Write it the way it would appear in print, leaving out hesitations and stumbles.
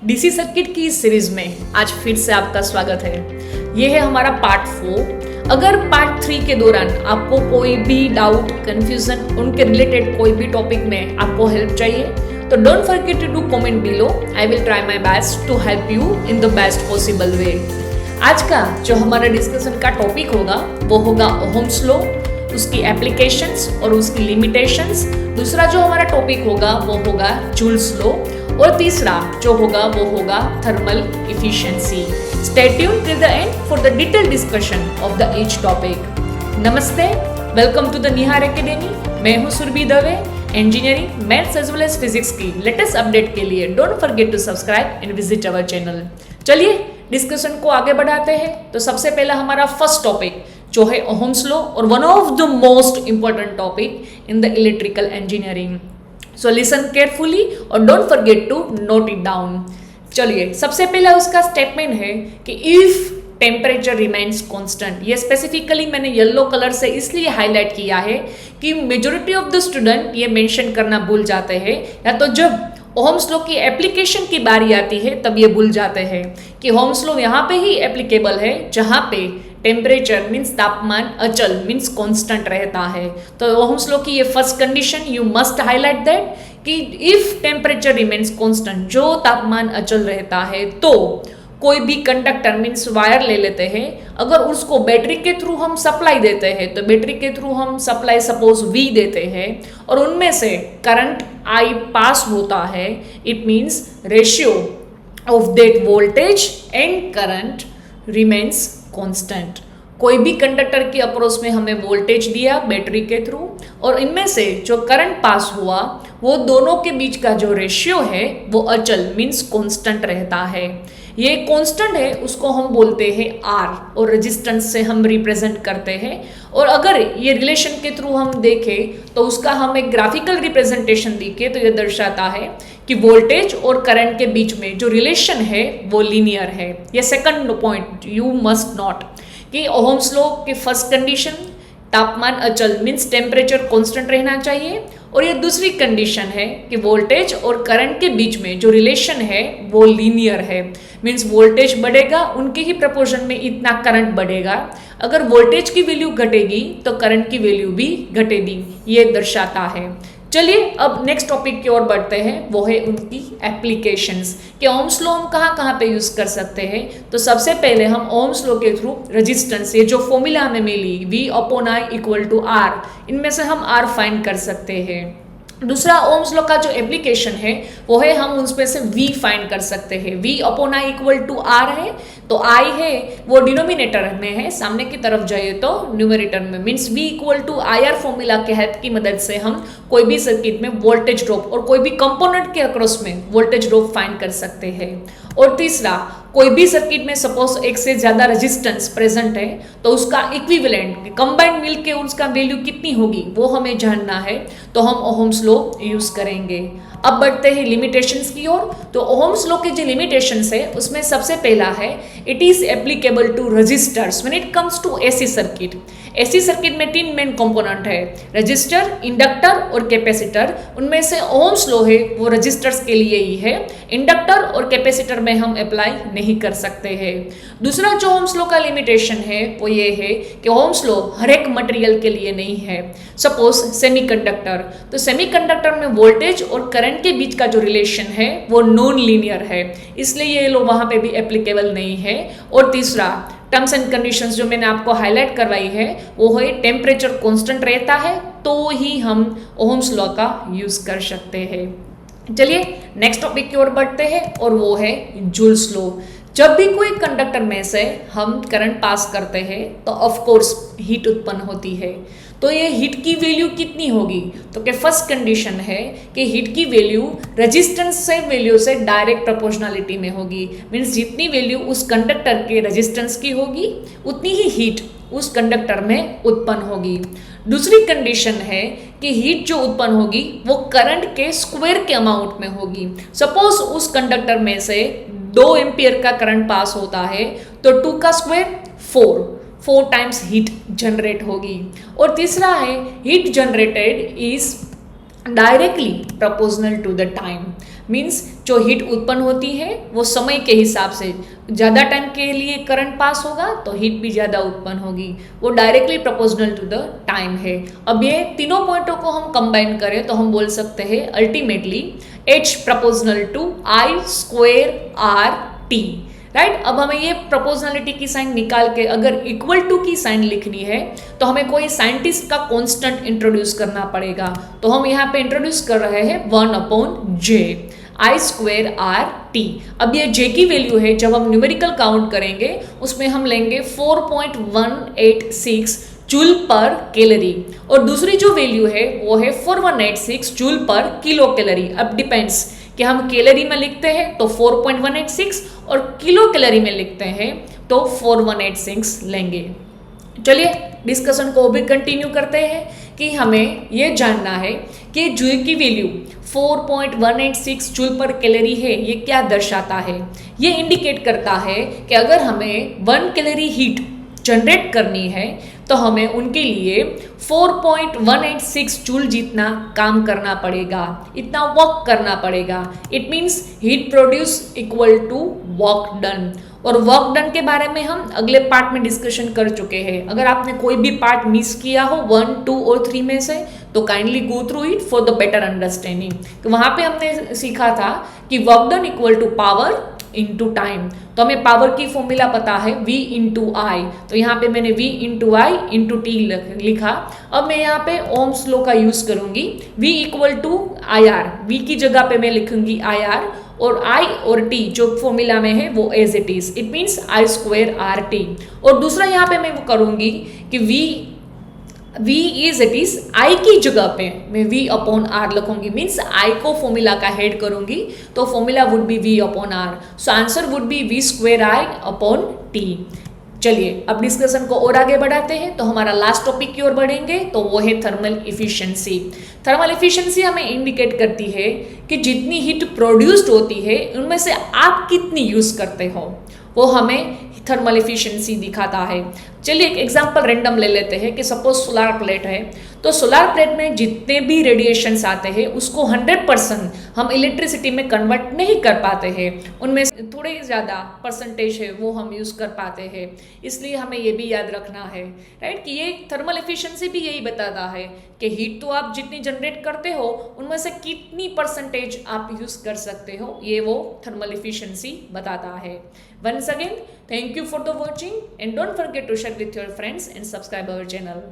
DC circuit की इस series में आज फिर से आपका स्वागत है। ये है हमारा पार्ट 4। अगर पार्ट 3 के दौरान आपको कोई भी डाउट, कंफ्यूजन, उनके रिलेटेड कोई भी टॉपिक में आपको हेल्प चाहिए तो don't forget to do comment below. I will try my best to help you in the best possible way. आज का जो हमारा डिस्कशन का टॉपिक होगा वो होगा ओहम्स लॉ, उसकी एप्लीकेशंस और उसकी लिमिटेशंस। दूसरा जो हमारा टॉपिक होगा वो होगा जूल्स लॉ और तीसरा जो होगा वो होगा thermal efficiency. Stay tuned till the end for the detailed discussion of the each topic. नमस्ते, welcome to the Nihar academy. मैं हूं Surabhi Dave. Engineering, maths as well as physics की लेटेस्ट अपडेट के लिए don't forget to subscribe and visit our channel. चलिए discussion को आगे बढ़ाते हैं। तो सबसे पहला हमारा फर्स्ट टॉपिक जो है ओहम्स लॉ और one of the most important topic in the electrical engineering. So listen carefully और don't forget to note it down. चलिए सबसे पहला उसका स्टेटमेंट है कि इफ टेम्परेचर रिमेन्स कांस्टेंट। ये स्पेसिफिकली मैंने येलो कलर से इसलिए हाईलाइट किया है कि मेजॉरिटी ऑफ द स्टूडेंट ये मेंशन करना भूल जाते हैं, या तो जब ओहम्स लॉ की एप्लीकेशन की बारी आती है तब ये भूल जाते हैं कि ओहम्स लॉ यहाँ पे ही एप्लीकेबल है जहाँ पे टेम्परेचर मीन्स तापमान अचल मीन्स कांस्टेंट रहता है। तो ओहम्स लॉ की ये first condition you must highlight that कि इफ टेम्परेचर रिमेन्स कांस्टेंट, जो तापमान अचल रहता है, तो कोई भी कंडक्टर मीन्स वायर ले लेते हैं, अगर उसको बैटरी के थ्रू हम सप्लाई देते हैं तो बैटरी के थ्रू हम सप्लाई सपोज V देते हैं और उनमें से करंट I पास होता है, it means ratio of that voltage and current remains constant. कोई भी कंडक्टर के अक्रॉस में हमें वोल्टेज दिया बैटरी के थ्रू और इनमें से जो करंट पास हुआ वो दोनों के बीच का जो रेशियो है वो अचल मीन्स कांस्टेंट रहता है। ये कांस्टेंट है उसको हम बोलते हैं R और रेजिस्टेंस से हम रिप्रेजेंट करते हैं। और अगर ये रिलेशन के थ्रू हम देखें तो उसका हम एक ग्राफिकल रिप्रेजेंटेशन दिखे तो ये दर्शाता है कि वोल्टेज और करंट के बीच में जो रिलेशन है वो लीनियर है। ये second point you must note कि ओहम्स लॉ की फर्स्ट कंडीशन तापमान अचल मीन्स टेम्परेचर कांस्टेंट रहना चाहिए, और ये दूसरी कंडीशन है कि वोल्टेज और करंट के बीच में जो रिलेशन है वो लीनियर है। मीन्स वोल्टेज बढ़ेगा उनके ही प्रपोर्शन में इतना करंट बढ़ेगा, अगर वोल्टेज की वैल्यू घटेगी तो करंट की वैल्यू भी घटेगी, ये दर्शाता है। चलिए अब नेक्स्ट टॉपिक की ओर बढ़ते हैं, वो है उनकी एप्लीकेशंस कि ओहम्स लॉ हम कहाँ पे यूज कर सकते हैं। तो सबसे पहले हम ओहम्स लॉ के थ्रू रेजिस्टेंस, ये जो फॉर्मूला हमें मिली V/I = R, इनमें से हम R फाइंड कर सकते हैं। दूसरा ओहम्स लॉ का जो एप्लीकेशन है वो है हम उसमें से V फाइंड कर सकते हैं। V/I = R है तो I है वो डिनोमिनेटर में है, सामने की तरफ जाइए तो न्यूमरेटर में, मीन्स V = IR फॉर्मूला के हेल्प की मदद से हम कोई भी सर्किट में वोल्टेज ड्रॉप और कोई भी कंपोनेंट के अक्रॉस में वोल्टेज ड्रॉप फाइंड कर सकते हैं। और तीसरा, कोई भी सर्किट में सपोज एक से ज्यादा रेजिस्टेंस प्रेजेंट है तो उसका इक्विवेलेंट कंबाइंड मिलके उसका वैल्यू कितनी होगी वो हमें जानना है, तो हम ओहम्स लॉ यूज करेंगे। अब बढ़ते हैं लिमिटेशंस की ओर। तो ओहम्स लॉ के जो लिमिटेशंस है उसमें सबसे पहला है it is applicable to resistors when it comes to AC circuit. AC circuit में तीन मेन कंपोनेंट है, रजिस्टर, इंडक्टर और कैपेसिटर। उनमें से ओहम्स लॉ है वो रजिस्टर्स के लिए ही है, इंडक्टर और कैपेसिटर में हम अप्लाई नहीं कर सकते हैं। दूसरा जो ओहम्स लॉ का लिमिटेशन है वो ये है कि ओहम्स लॉ हर एक मटेरियल के लिए नहीं है। सपोज सेमीकंडक्टर, तो सेमीकंडक्टर में वोल्टेज और करंट के बीच का जो रिलेशन है वो नॉन लीनियर है, इसलिए ये लॉ वहां पे भी एप्लीकेबल नहीं है। और तीसरा, टर्म्स एंड कंडीशंस जो मैंने आपको हाईलाइट करवाई है वो है टेम्परेचर कांस्टेंट रहता है तो ही हम ओहम्स लॉ का यूज कर सकते हैं। चलिए नेक्स्ट टॉपिक की ओर बढ़ते हैं और वो है जूल्स लॉ। जब भी कोई कंडक्टर में से हम करंट पास करते हैं तो ऑफ कोर्स हीट उत्पन्न होती है, तो ये हीट की वैल्यू कितनी होगी। तो क्या फर्स्ट कंडीशन है कि हीट की वैल्यू रेजिस्टेंस से वैल्यू से डायरेक्ट प्रोपोर्शनलिटी में होगी, मीन्स जितनी वैल्यू उस कंडक्टर के रेजिस्टेंस की होगी उतनी ही हीट उस कंडक्टर में उत्पन्न होगी। दूसरी कंडीशन है कि हीट जो उत्पन्न होगी वो करंट के स्क्वायर के अमाउंट में होगी। सपोज उस कंडक्टर में से 2 एम्पियर का करंट पास होता है तो 2 का स्क्वायर 4 टाइम्स हीट जनरेट होगी। और तीसरा है heat generated is directly proportional to the time, means जो हीट उत्पन्न होती है वो समय के हिसाब से, ज़्यादा टाइम के लिए करंट पास होगा तो हीट भी ज़्यादा उत्पन्न होगी, वो directly proportional to the time है। अब ये तीनों पॉइंटों को हम कंबाइन करें तो हम बोल सकते हैं ultimately H proportional to I square RT, right. अब हमें ये प्रोपोर्शनलिटी की साइन निकाल के अगर इक्वल टू की साइन लिखनी है तो हमें कोई साइंटिस्ट का कांस्टेंट इंट्रोड्यूस करना पड़ेगा। तो हम यहाँ पे इंट्रोड्यूस कर रहे हैं 1/J I स्क्वायर RT। अब ये J की वैल्यू है, जब हम न्यूमेरिकल काउंट करेंगे उसमें हम लेंगे 4.186 जूल पर कैलोरी, और दूसरी जो वैल्यू है वो है 4186 जूल पर किलो कैलोरी। अब डिपेंड्स कि हम कैलोरी में लिखते हैं तो 4.186 और किलो कैलोरी में लिखते हैं तो 4186 लेंगे। चलिए डिस्कशन को भी कंटिन्यू करते हैं कि हमें ये जानना है कि जूल की वैल्यू 4.186 जूल पर कैलोरी है, ये क्या दर्शाता है। ये इंडिकेट करता है कि अगर हमें 1 कैलोरी हीट जनरेट करनी है तो हमें उनके लिए 4.186 जूल जितना काम करना पड़ेगा, इतना वर्क करना पड़ेगा। It means heat produce equal to work done. और वर्क डन के बारे में हम अगले पार्ट में डिस्कशन कर चुके हैं। अगर आपने कोई भी पार्ट मिस किया हो 1, 2 और 3 में से तो kindly go through it for the better understanding. तो वहां पे हमने सीखा था कि work done equal to power into time. तो हमें पावर की फॉर्मूला पता है V इंटू आई, तो यहाँ पे मैंने V into I into T लिखा। अब मैं यहाँ पे ओम्स लॉ का यूज करूंगी, V equal to IR, V की जगह पे मैं लिखूंगी IR और I और T जो फॉर्मूला में है वो as it is, it means I square RT। और दूसरा यहाँ पे मैं वो करूंगी कि V is it is I की जगह पे मैं V/R लिखूंगी, मीन्स I को फॉर्मूला का हेड करूंगी तो formula would be V/R। So answer would be V square I/T। चलिए अब डिस्कशन को और आगे बढ़ाते हैं तो हमारा लास्ट टॉपिक की ओर बढ़ेंगे, तो वो है थर्मल इफिशिएंसी। थर्मल इफिशिएंसी हमें इंडिकेट करती है कि जितनी हीट प्रोड्यूस्ड होती है उनमें से आप कितनी यूज करते हो, वो हमें थर्मल इफिशिएंसी दिखाता है। चलिए एक एग्जांपल रैंडम ले लेते हैं कि सपोज सोलर प्लेट है, तो सोलर प्लेट में जितने भी रेडिएशंस आते हैं उसको 100% हम इलेक्ट्रिसिटी में कन्वर्ट नहीं कर पाते हैं, उनमें थोड़े ज़्यादा परसेंटेज है वो हम यूज़ कर पाते हैं। इसलिए हमें ये भी याद रखना है, राइट, कि ये थर्मल एफिशिएंसी भी यही बताता है कि हीट तो आप जितनी जनरेट करते हो उनमें से कितनी परसेंटेज आप यूज़ कर सकते हो, ये वो थर्मल एफिशिएंसी बताता है। Once again, thank you for the watching and don't forget to share with your friends and subscribe our channel.